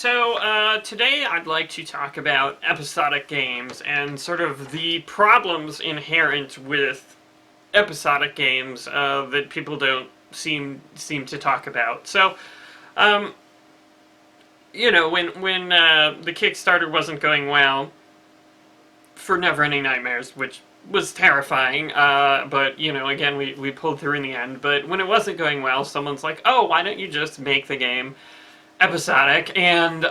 Today I'd like to talk about episodic games and sort of the problems inherent with episodic games that people don't seem to talk about. Um, when the Kickstarter wasn't going well for Neverending Nightmares, which was terrifying, but, again, we pulled through in the end. But when it wasn't going well, someone's like, oh, why don't you just make the game episodic, and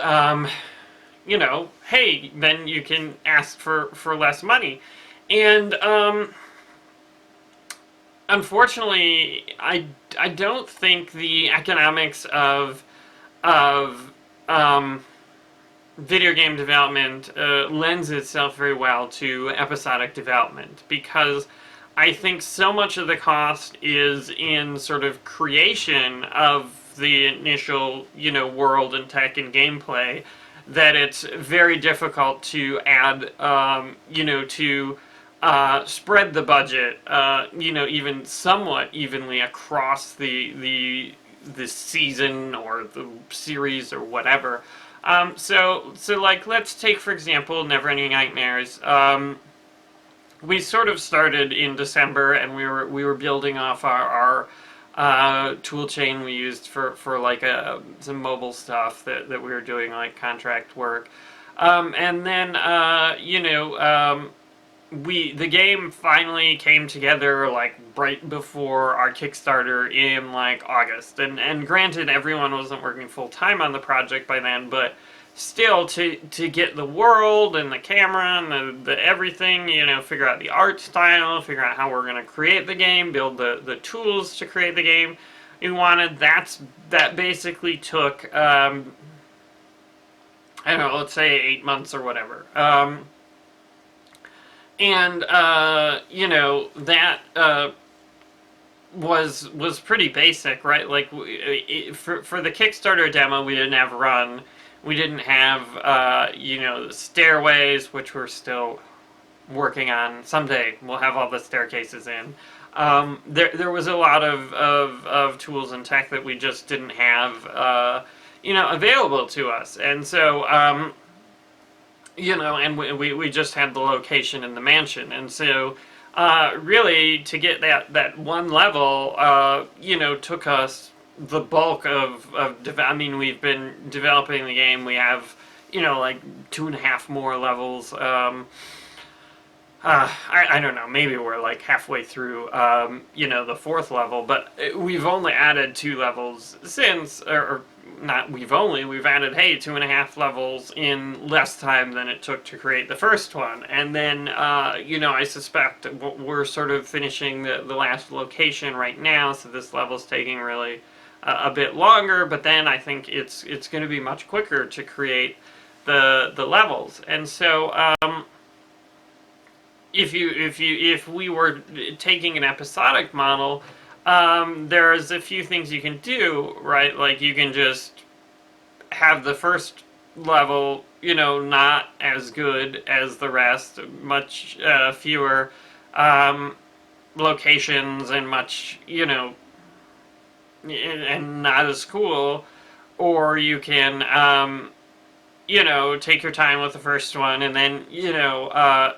hey, then you can ask for less money. And unfortunately, I don't think the economics of video game development lends itself very well to episodic development, because I think so much of the cost is in sort of creation of the initial, world and tech and gameplay, that it's very difficult to add, to spread the budget, even somewhat evenly across the season or the series or whatever. So like, let's take, for example, Neverending Nightmares. We sort of started in December, and we were building off our tool chain we used for like some mobile stuff that we were doing, like contract work. And then, the game finally came together like right before our Kickstarter in like August. And granted, everyone wasn't working full time on the project by then, but still, to get the world and the camera and the everything, figure out the art style, figure out how we're going to create the game, build the tools to create the game you wanted, that basically took, I don't know, let's say 8 months or whatever. That was pretty basic, right? Like, for the Kickstarter demo, we didn't have Run. We didn't have, stairways, which we're still working on. Someday we'll have all the staircases in. There was a lot of tools and tech that we just didn't have, available to us. And so, and we just had the location in the mansion. And so, really, to get that one level, took us the bulk of we've been developing the game. We have, like 2.5 more levels. I don't know, maybe we're like halfway through, the 4th level, but we've only added 2 levels since, or not we've added, 2.5 levels in less time than it took to create the first one. And then, I suspect we're sort of finishing the last location right now, so this level's taking really a bit longer, but then I think it's going to be much quicker to create the levels. And so if we were taking an episodic model, there's a few things you can do, right? Like, you can just have the first level, not as good as the rest, much fewer locations, and much, and not as cool. Or you can, take your time with the first one, and then,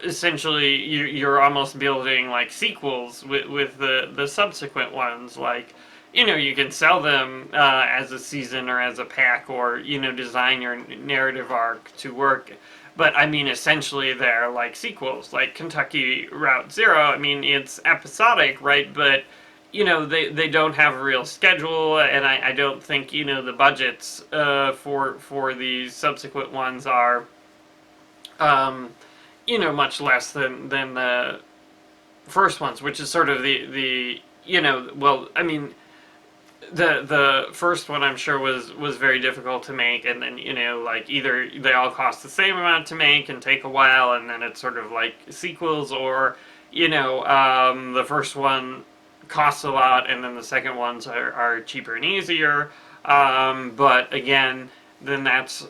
essentially you're almost building like sequels with the subsequent ones. Like, you can sell them as a season or as a pack, or, design your narrative arc to work. But, essentially they're like sequels, like Kentucky Route Zero. It's episodic, right? But, they don't have a real schedule, and I don't think, the budgets for these subsequent ones are, much less than the first ones, which is sort of the the first one, I'm sure, was very difficult to make, and then, like, either they all cost the same amount to make and take a while, and then it's sort of like sequels, or, the first one costs a lot, and then the second ones are cheaper and easier. But again, then that's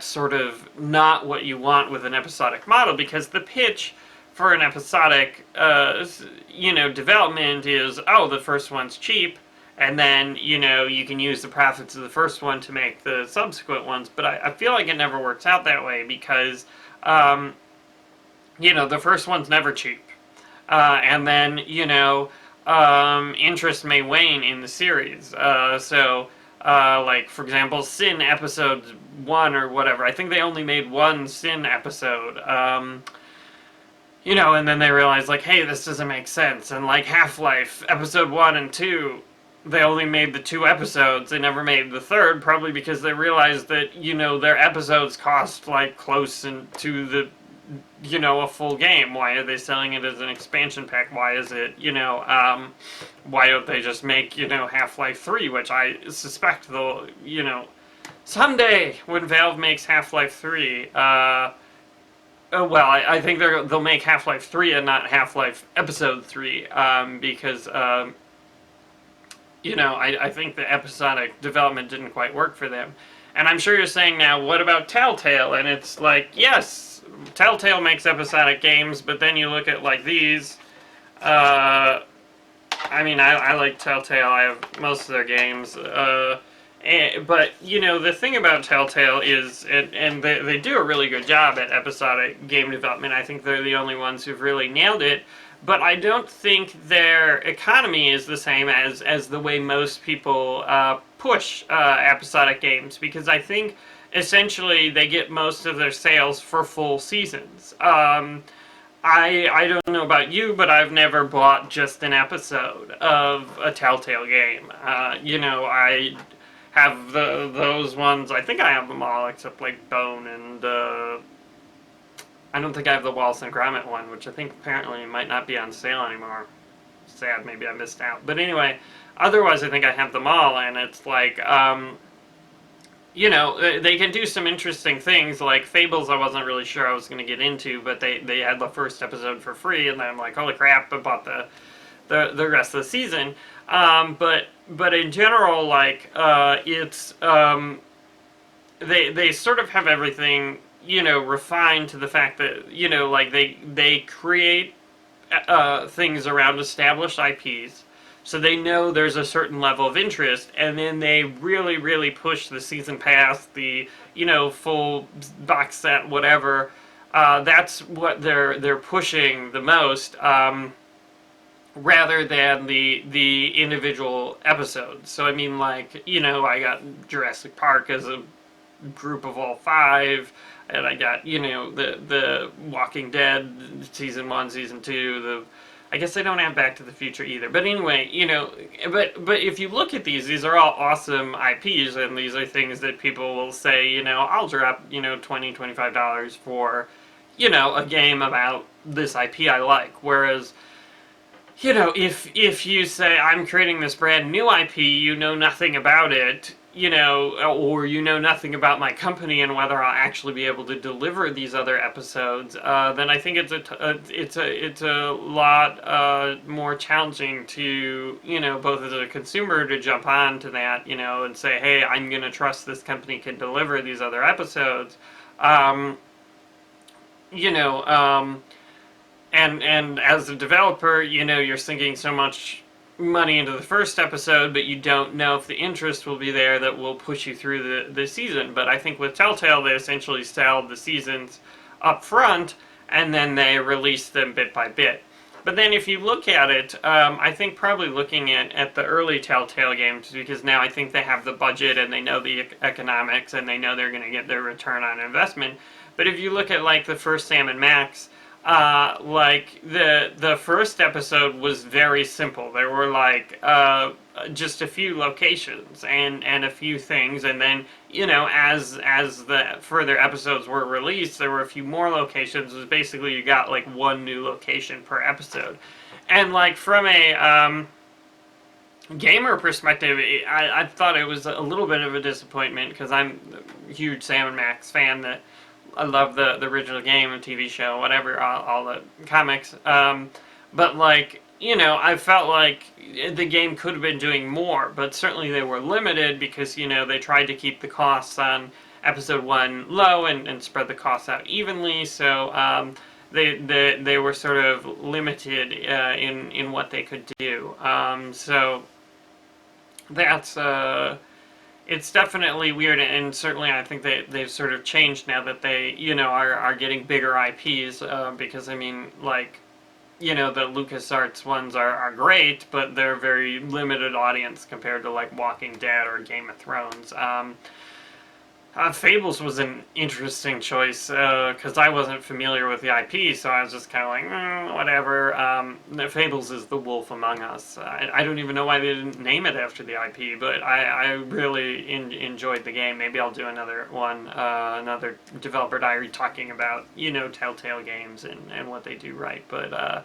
sort of not what you want with an episodic model, because the pitch for an episodic, development is, oh, the first one's cheap, and then, you can use the profits of the first one to make the subsequent ones. But I feel like it never works out that way because, the first one's never cheap. And then, interest may wane in the series. Like, for example, Sin Episode 1 or whatever. I think they only made one Sin episode. And then they realized, like, hey, this doesn't make sense. And, like, Half-Life, Episode 1 and 2, they only made the 2 episodes. They never made the third, probably because they realized that, their episodes cost, like, close to the, a full game. Why are they selling it as an expansion pack? Why is it, why don't they just make, Half-Life 3, which I suspect they'll, someday when Valve makes Half-Life 3, I think they'll make Half-Life 3 and not Half-Life Episode 3, because, I think the episodic development didn't quite work for them. And I'm sure you're saying now, what about Telltale? And it's like, yes, Telltale makes episodic games, but then you look at, like, these. I like Telltale. I have most of their games. But, the thing about Telltale is, and they do a really good job at episodic game development. I think they're the only ones who've really nailed it. But I don't think their economy is the same as the way most people push episodic games, because I think essentially they get most of their sales for full seasons. I don't know about you, but I've never bought just an episode of a Telltale game. I have those ones. I think I have them all except like Bone and I don't think I have the Wallace and Gromit one, which I think apparently might not be on sale anymore. Sad, maybe I missed out. But anyway, otherwise I think I have them all, and it's like, they can do some interesting things, like Fables I wasn't really sure I was going to get into, but they had the first episode for free, and then I'm like, holy crap, I bought the rest of the season. But in general, like, it's, they sort of have everything, refined to the fact that, like, they create things around established IPs, so they know there's a certain level of interest, and then they really, really push the season pass, the, full box set, whatever. That's what they're pushing the most, rather than the individual episodes. So, I mean, like, I got Jurassic Park as a group of all 5, and I got, the Walking Dead season 1, season 2, I guess they don't have Back to the Future either. But anyway, but if you look at these are all awesome IPs, and these are things that people will say, I'll drop, $20, $25 for, a game about this IP I like. Whereas, if you say, I'm creating this brand new IP, you know nothing about it, or nothing about my company and whether I'll actually be able to deliver these other episodes, then I think it's a lot more challenging to, both as a consumer to jump on to that, and say, hey, I'm going to trust this company can deliver these other episodes, and as a developer, you're sinking so much money into the first episode, but you don't know if the interest will be there that will push you through the season. But I think with Telltale, they essentially sell the seasons up front, and then they release them bit by bit. But then if you look at it, I think probably looking at the early Telltale games, because now I think they have the budget, and they know the economics, and they know they're going to get their return on investment. But if you look at, like, the first Sam & Max, like, the first episode was very simple. There were, like, just a few locations and a few things, and then, as the further episodes were released, there were a few more locations. It was basically, you got, like, one new location per episode. And, like, from a, gamer perspective, I thought it was a little bit of a disappointment, because I'm a huge Sam & Max fan. That I love the original game and TV show, whatever, all the comics. But, like, I felt like the game could have been doing more, but certainly they were limited because, they tried to keep the costs on episode 1 low and spread the costs out evenly, so they were sort of limited in what they could do. So, that's it's definitely weird, and certainly I think they've sort of changed now that they, are getting bigger IPs, because, I mean, like, the LucasArts ones are great, but they're very limited audience compared to, like, Walking Dead or Game of Thrones. Fables was an interesting choice, because I wasn't familiar with the IP, so I was just kind of like, whatever. Fables is The Wolf Among Us. I don't even know why they didn't name it after the IP, but I really enjoyed the game. Maybe I'll do another one, another developer diary talking about, Telltale games and what they do right, but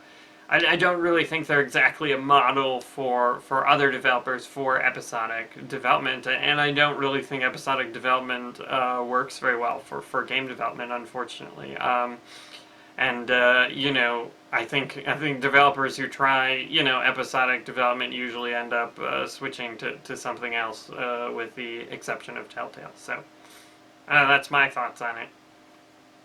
I don't really think they're exactly a model for other developers for episodic development, and I don't really think episodic development works very well for game development, unfortunately. I think developers who try, episodic development usually end up switching to something else, with the exception of Telltale. So that's my thoughts on it.